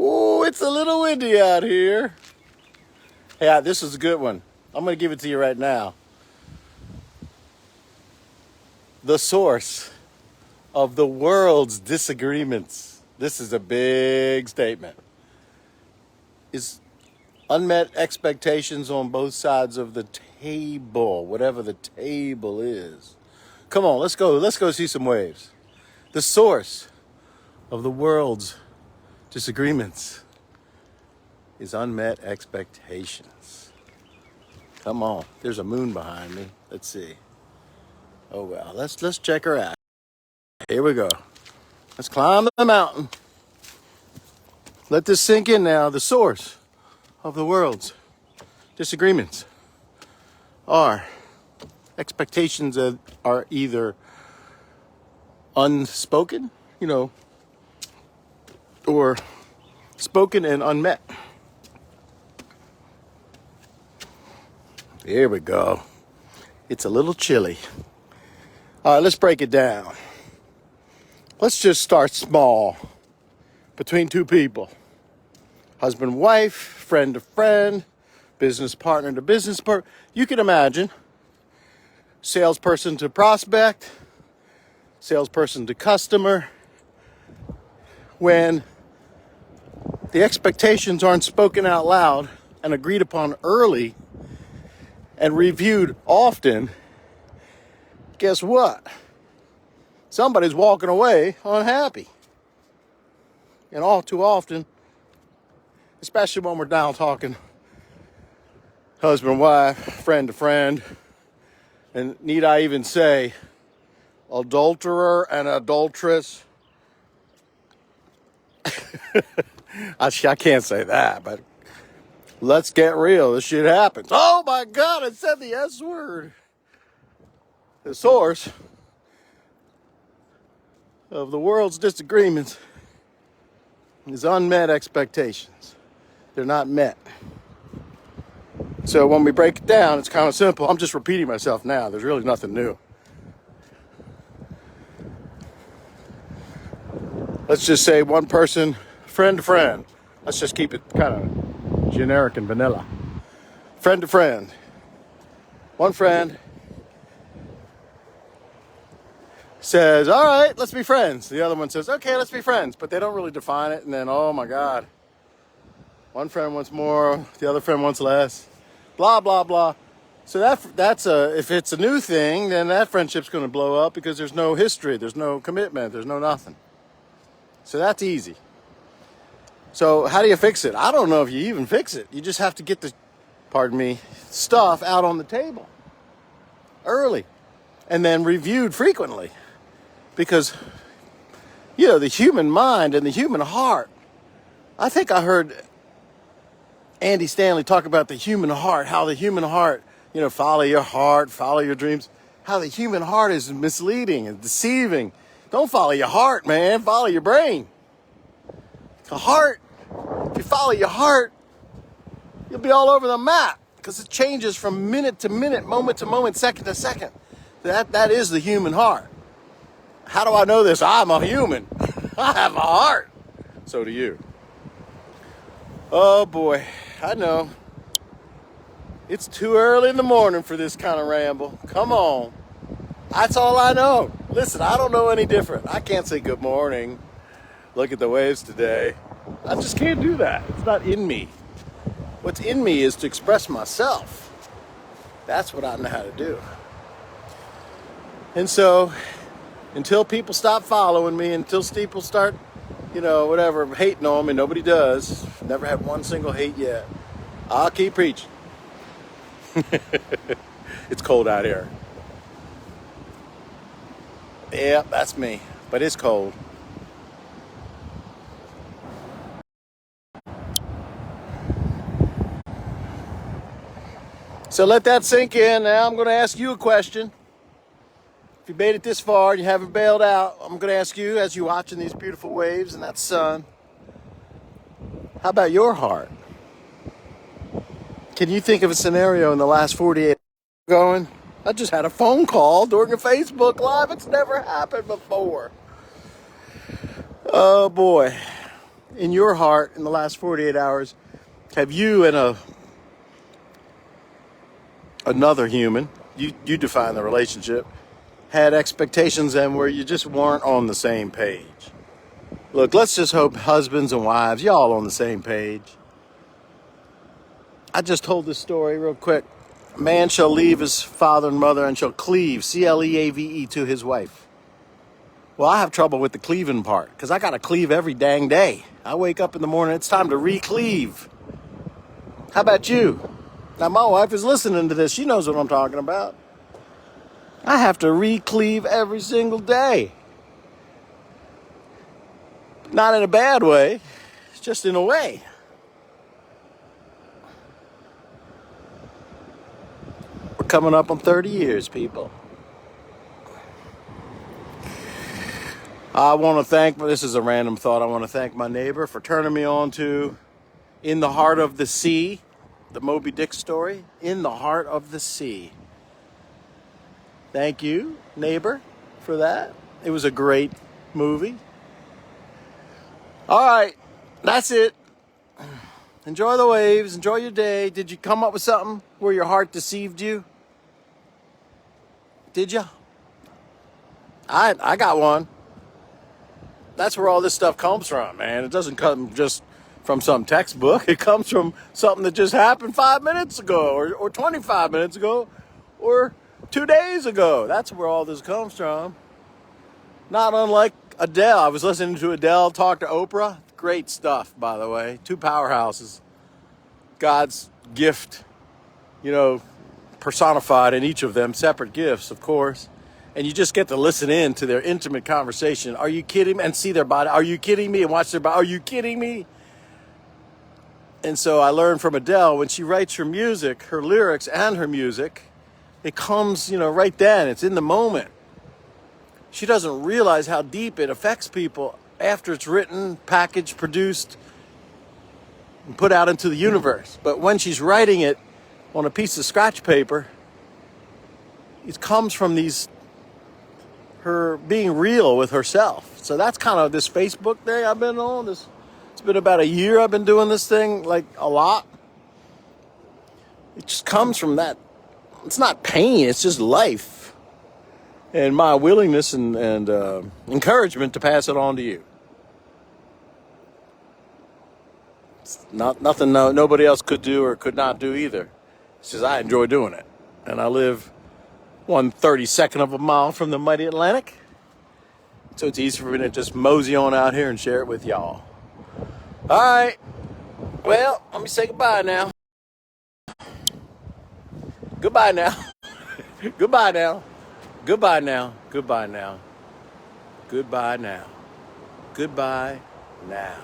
Ooh, it's a little windy out here. Yeah, this is a good one. I'm going to give it to you right now. The source of the world's disagreements. This is a big statement. Is unmet expectations on both sides of the table, whatever the table is. Come on, let's go. Let's go see some waves. The source of the world's disagreements is unmet expectations. Come on, there's a moon behind me. Let's see. Oh well, let's check her out. Here we go. Let's climb the mountain. Let this sink in now. The source of the world's disagreements are expectations that are either unspoken, or spoken and unmet. Here we go. It's a little chilly. All right, let's break it down. Let's just start small. Between two people. Husband, wife, friend to friend, business partner to business partner. You can imagine salesperson to prospect, salesperson to customer. When the expectations aren't spoken out loud and agreed upon early and reviewed often, guess what? Somebody's walking away unhappy. And all too often, especially when we're down talking husband, wife, friend to friend, and need I even say adulterer and adulteress? I can't say that, but let's get real. This shit happens. Oh my God, I said the S word. The source of the world's disagreements is unmet expectations. They're not met. So when we break it down, it's kind of simple. I'm just repeating myself now. There's really nothing new. Let's just say one person, friend to friend. Let's just keep it kind of generic and vanilla. Friend to friend. One friend says, all right, let's be friends. The other one says, okay, let's be friends. But they don't really define it. And then, oh my God. One friend wants more. The other friend wants less. Blah, blah, blah. So that's if it's a new thing, then that friendship's going to blow up because there's no history. There's no commitment. There's no nothing. So that's easy. So how do you fix it? I don't know if you even fix it. You just have to get the, stuff out on the table early and then reviewed frequently. Because, the human mind and the human heart, I think I heard Andy Stanley talk about the human heart, how the human heart, follow your heart, follow your dreams, how the human heart is misleading and deceiving. Don't follow your heart, man. Follow your brain. The heart, if you follow your heart, you'll be all over the map because it changes from minute to minute, moment to moment, second to second. That is the human heart. How do I know this? I'm a human. I have a heart. So do you. Oh boy, I know. It's too early in the morning for this kind of ramble. Come on. That's all I know. Listen, I don't know any different. I can't say good morning. Look at the waves today. I just can't do that. It's not in me. What's in me is to express myself. That's what I know how to do. And so, until people stop following me, until people start, hating on me, nobody does. Never had one single hate yet. I'll keep preaching. It's cold out here. Yeah, that's me. But it's cold. So let that sink in. Now I'm going to ask you a question. If you made it this far and you haven't bailed out, I'm going to ask you, as you're watching these beautiful waves and that sun, how about your heart? Can you think of a scenario in the last 48 hours going, I just had a phone call during a Facebook Live. It's never happened before. Oh boy. in your heart in the last 48 hours have you and another human, you define the relationship, had expectations and where you just weren't on the same page? Look, let's just hope husbands and wives, y'all on the same page. I just told this story real quick. A man shall leave his father and mother and shall cleave, Cleave, to his wife. Well, I have trouble with the cleaving part because I got to cleave every dang day. I wake up in the morning, it's time to re-cleave. How about you? Now, my wife is listening to this. She knows what I'm talking about. I have to re-cleave every single day. Not in a bad way, it's just in a way. We're coming up on 30 years, people. I want to thank, this is a random thought, I want to thank my neighbor for turning me on to In the Heart of the Sea, the Moby Dick story, In the Heart of the Sea. Thank you, neighbor, for that. It was a great movie. All right, that's it. Enjoy the waves, enjoy your day. Did you come up with something where your heart deceived you? Did you? I got one. That's where all this stuff comes from, man. It doesn't come just from some textbook. It comes from something that just happened 5 minutes ago or 25 minutes ago or 2 days ago. That's where all this comes from. Not unlike Adele. I was listening to Adele talk to Oprah. Great stuff, by the way. Two powerhouses. God's gift, personified in each of them. Separate gifts, of course. And you just get to listen in to their intimate conversation. Are you kidding me? And see their body. Are you kidding me? And watch their body. Are you kidding me? And so I learned from Adele, when she writes her music, her lyrics and her music, it comes, right then. It's in the moment. She doesn't realize how deep it affects people after it's written, packaged, produced, and put out into the universe. But when she's writing it on a piece of scratch paper, it comes from her being real with herself. So that's kind of this Facebook thing I've been on. It's been about a year I've been doing this thing, like a lot. It just comes from that. It's not pain, it's just life. And my willingness and encouragement to pass it on to you. It's nothing nobody else could do or could not do either. It's just I enjoy doing it. And I live 1/32 of a mile from the mighty Atlantic. So it's easy for me to just mosey on out here and share it with y'all. All right. Well, let me say goodbye now. Goodbye now. Goodbye now. Goodbye now. Goodbye now. Goodbye now. Goodbye now.